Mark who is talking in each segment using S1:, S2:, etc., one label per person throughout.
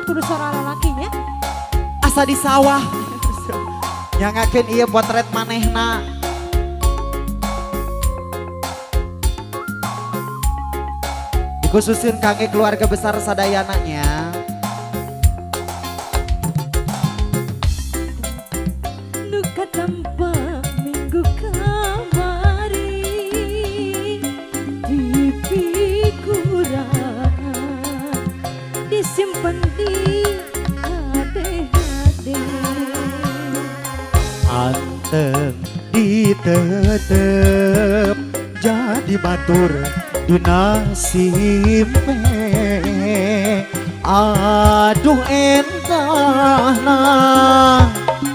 S1: kudu suara lalakinya.
S2: Asa di sawah. Nyangakeun ieu potret manehna. Dikhususin kangge keluarga besar sadayananya.
S1: Nuka tanpa minggu kamari di pikuran disimpan di hade-hade.
S2: Anteng ditetep jadi batur dina simpe. Aduh entahna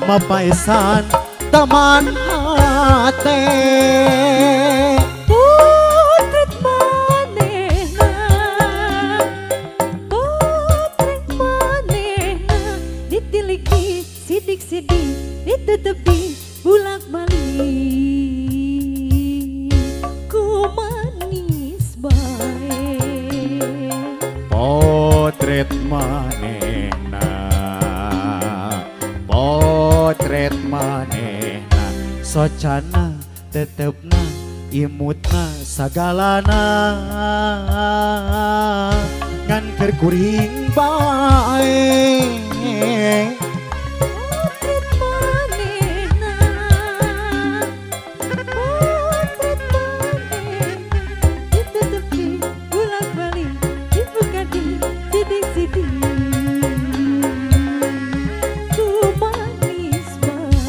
S2: mapaisan taman hate.
S1: Potret manehna, potret manehna ditiliki sidik-sidik ditutupi bulak-balik ku manis bae.
S2: Potret manehna, potret manehna, socana tetepna imutna sagalana ngan keur kuring bae.
S1: Potret manehna, potret manehna ditutupi bulak-balik dibuka di sidik-sidik ku manis bae.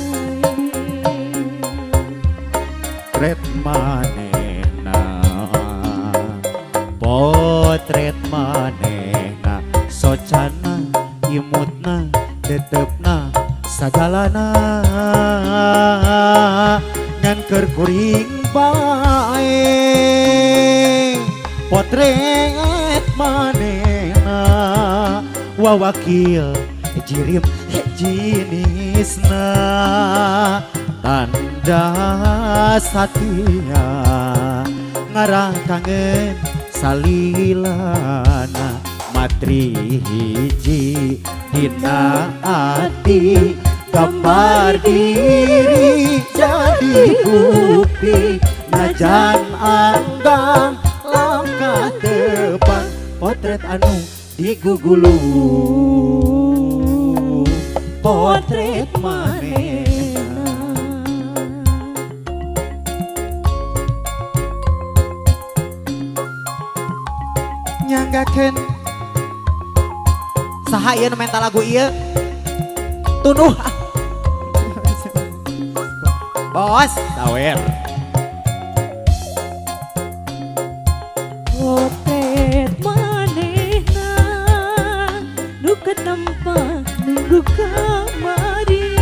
S2: Potret manehna, potret manehna, socana imutna tetepna sagalana ngan keur kuring bae. Potret manehna wawakil jirim jinisna tanda satia ngarah kangen salilana matri hiji dina ati gambar diri jadi bukti najan anggang langkah depan potret anu digugulu potret manehna. Nyanggakeun saha ieu nu menta lagu ieu? Tunuh. Bos, sawer.
S1: Potret manehna nu ketempa minggu kamari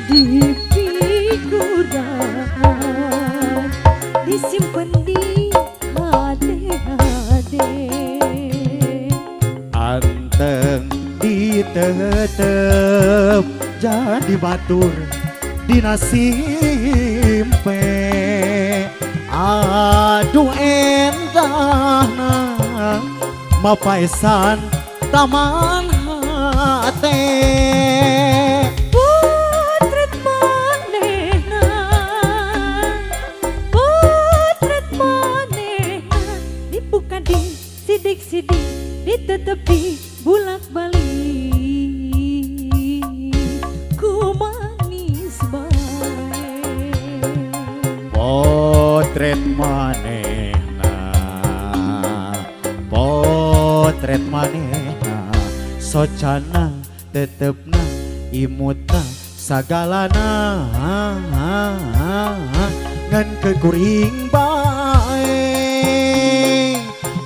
S1: di figuran disimpan di hade-hade.
S2: Anteng ditetep jadi batur dina simpe. Aduh entahna mapaisan taman hate.
S1: Potret manehna, potret manehna dibuka di sidik-sidik ditutupi bulak-balik ku manis bae.
S2: Potret manehna, potret manehna, socana tetepna imutna sagalana ngan kekuring bae.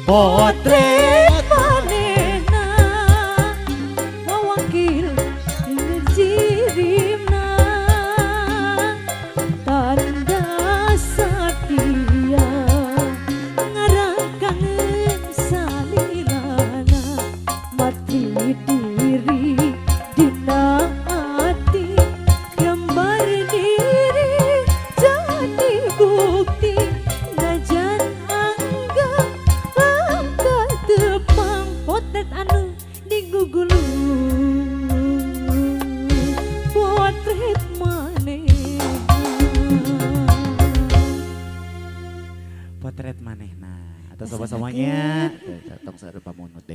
S2: Potret
S1: Manehna wawakil jirimna tanda satia ngarah kangen salilana mati diri dina ati gambar diri jadi bukti
S2: potret manehna atau
S1: Asa
S2: sama-samanya tong sareng pamunut deh.